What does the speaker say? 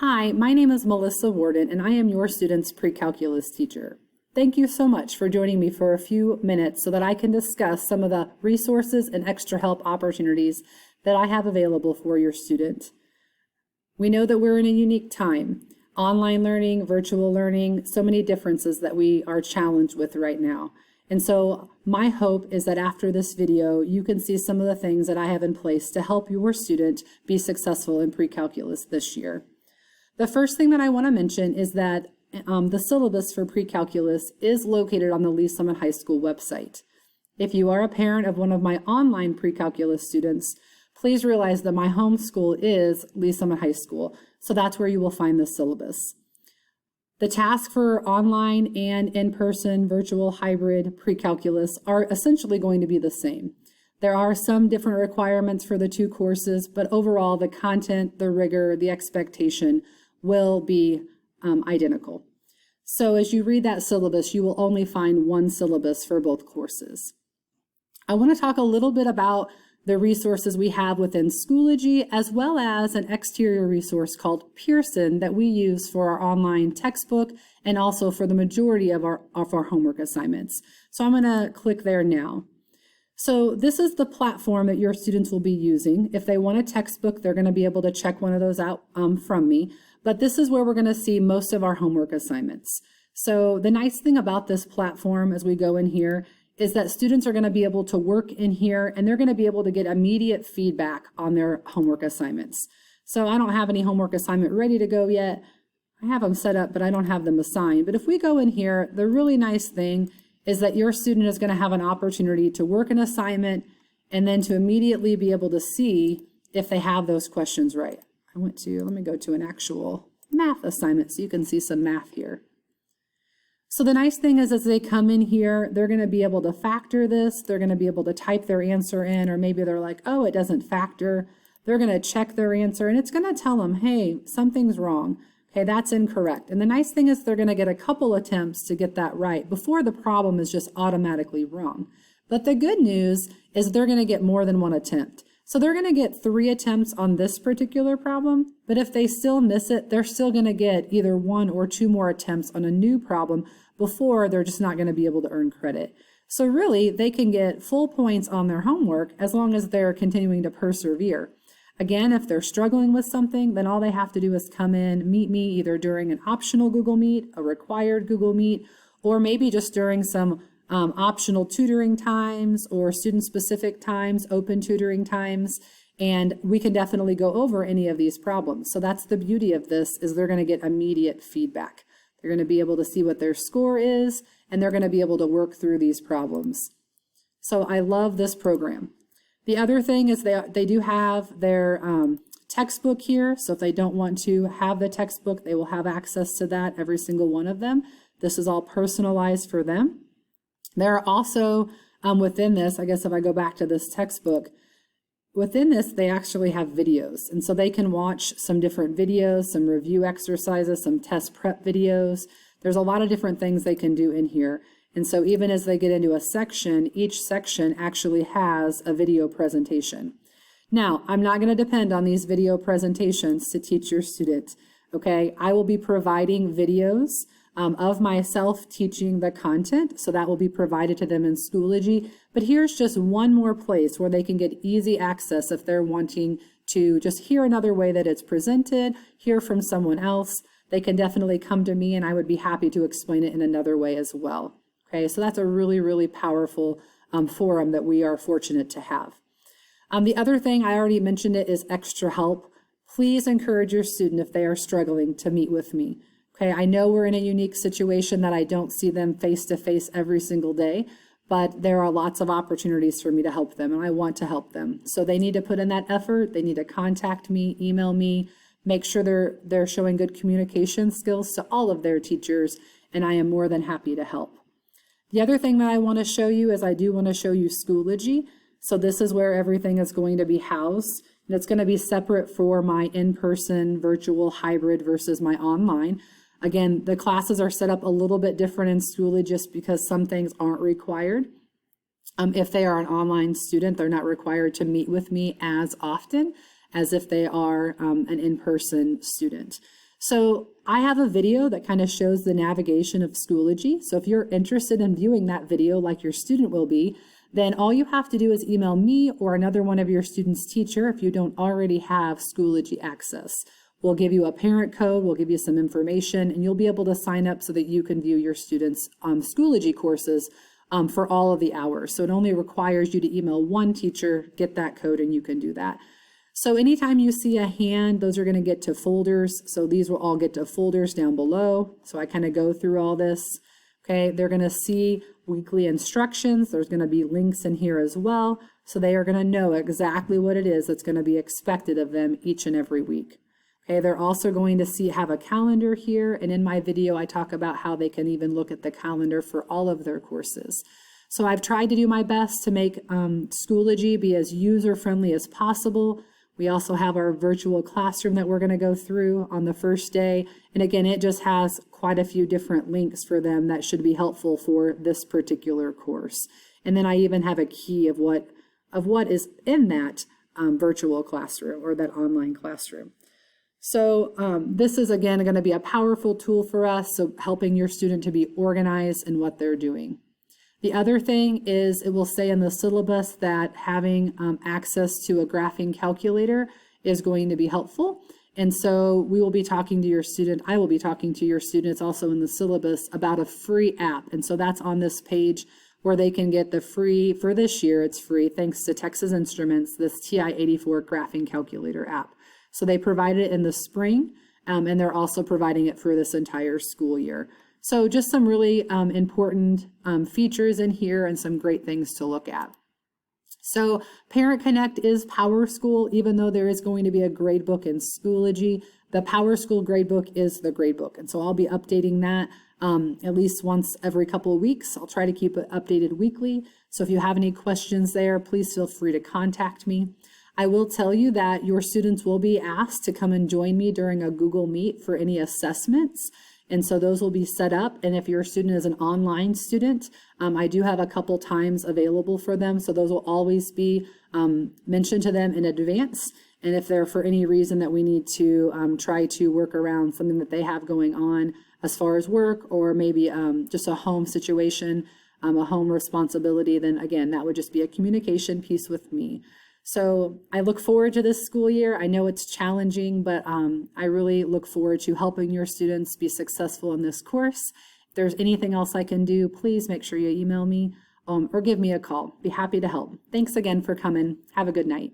Hi, my name is Melissa Warden, and I am your student's pre-calculus teacher. Thank you so much for joining me for a few minutes so that I can discuss some of the resources and extra help opportunities that I have available for your student. We know that we're in a unique time. Online learning, virtual learning, so many differences that we are challenged with right now. And so my hope is that after this video, you can see some of the things that I have in place to help your student be successful in pre-calculus this year. The first thing that I want to mention is that the syllabus for pre-calculus is located on the Lee Summit High School website. If you are a parent of one of my online pre-calculus students, please realize that my home school is Lee Summit High School, so that's where you will find the syllabus. The tasks for online and in-person, virtual, hybrid pre-calculus are essentially going to be the same. There are some different requirements for the two courses, but overall the content, the rigor, the expectation will be identical. So as you read that syllabus, you will only find one syllabus for both courses. I want to talk a little bit about the resources we have within Schoology, as well as an exterior resource called Pearson that we use for our online textbook and also for the majority of our homework assignments. So I'm going to click there now. So this is the platform that your students will be using. If they want a textbook, they're going to be able to check one of those out from me. But this is where we're going to see most of our homework assignments. So the nice thing about this platform as we go in here is that students are going to be able to work in here and they're going to be able to get immediate feedback on their homework assignments. So I don't have any homework assignment ready to go yet. I have them set up, but I don't have them assigned. But if we go in here, the really nice thing is that your student is going to have an opportunity to work an assignment and then to immediately be able to see if they have those questions right. Let me go to an actual math assignment so you can see some math here. So the nice thing is as they come in here, they're going to be able to factor this. They're going to be able to type their answer in, or maybe they're like, oh, it doesn't factor. They're going to check their answer and it's going to tell them, hey, something's wrong. Okay, that's incorrect. And the nice thing is they're going to get a couple attempts to get that right before the problem is just automatically wrong. But the good news is they're going to get more than one attempt. So they're going to get 3 attempts on this particular problem, but if they still miss it, they're still going to get either 1 or 2 more attempts on a new problem before they're just not going to be able to earn credit. So really, they can get full points on their homework as long as they're continuing to persevere. Again, if they're struggling with something, then all they have to do is come in, meet me either during an optional Google Meet, a required Google Meet, or maybe just during some optional tutoring times or student-specific times, open tutoring times, and we can definitely go over any of these problems. So that's the beauty of this, is they're going to get immediate feedback. They're going to be able to see what their score is, and they're going to be able to work through these problems. So I love this program. The other thing is they do have their textbook here, so if they don't want to have the textbook, they will have access to that, every single one of them. This is all personalized for them. There are also, within this, I guess if I go back to this textbook, within this they actually have videos. And so they can watch some different videos, some review exercises, some test prep videos. There's a lot of different things they can do in here. And so even as they get into a section, each section actually has a video presentation. Now, I'm not going to depend on these video presentations to teach your student, okay? I will be providing videos of myself teaching the content, so that will be provided to them in Schoology. But here's just one more place where they can get easy access if they're wanting to just hear another way that it's presented, hear from someone else. They can definitely come to me and I would be happy to explain it in another way as well. Okay, so that's a really, really powerful forum that we are fortunate to have. The other thing, I already mentioned it, is extra help. Please encourage your student if they are struggling to meet with me. Okay, I know we're in a unique situation that I don't see them face to face every single day, but there are lots of opportunities for me to help them and I want to help them. So they need to put in that effort. They need to contact me, email me, make sure they're showing good communication skills to all of their teachers, and I am more than happy to help. The other thing that I want to show you is I do want to show you Schoology. So this is where everything is going to be housed. And it's going to be separate for my in-person, virtual, hybrid versus my online. Again, the classes are set up a little bit different in Schoology just because some things aren't required. If they are an online student, they're not required to meet with me as often as if they are an in-person student. So I have a video that kind of shows the navigation of Schoology. So if you're interested in viewing that video like your student will be, then all you have to do is email me or another one of your student's teacher if you don't already have Schoology access. We'll give you a parent code, we'll give you some information, and you'll be able to sign up so that you can view your students' Schoology courses for all of the hours. So it only requires you to email one teacher, get that code, and you can do that. So anytime you see a hand, those are going to get to folders. So these will all get to folders down below. So I kind of go through all this. Okay, they're going to see weekly instructions. There's going to be links in here as well. So they are going to know exactly what it is that's going to be expected of them each and every week. Okay, they're also going to have a calendar here. And in my video, I talk about how they can even look at the calendar for all of their courses. So I've tried to do my best to make Schoology be as user-friendly as possible. We also have our virtual classroom that we're going to go through on the first day. And again, it just has quite a few different links for them that should be helpful for this particular course. And then I even have a key of what is in that virtual classroom or that online classroom. So this is, again, going to be a powerful tool for us, so helping your student to be organized in what they're doing. The other thing is it will say in the syllabus that having access to a graphing calculator is going to be helpful. And so we will be talking to your student. I will be talking to your students also in the syllabus about a free app. And so that's on this page where they can get the free, for this year, it's free, thanks to Texas Instruments, this TI-84 graphing calculator app. So they provided it in the spring, and they're also providing it for this entire school year. So just some really important features in here and some great things to look at. So Parent Connect is PowerSchool, even though there is going to be a gradebook in Schoology. The PowerSchool gradebook is the gradebook. And so I'll be updating that at least once every couple of weeks. I'll try to keep it updated weekly. So if you have any questions there, please feel free to contact me. I will tell you that your students will be asked to come and join me during a Google Meet for any assessments. And so those will be set up. And if your student is an online student, I do have a couple times available for them. So those will always be mentioned to them in advance. And if they're for any reason that we need to try to work around something that they have going on as far as work or maybe just a home situation, a home responsibility, then again, that would just be a communication piece with me. So I look forward to this school year. I know it's challenging, but I really look forward to helping your students be successful in this course. If there's anything else I can do, please make sure you email me or give me a call. Be happy to help. Thanks again for coming. Have a good night.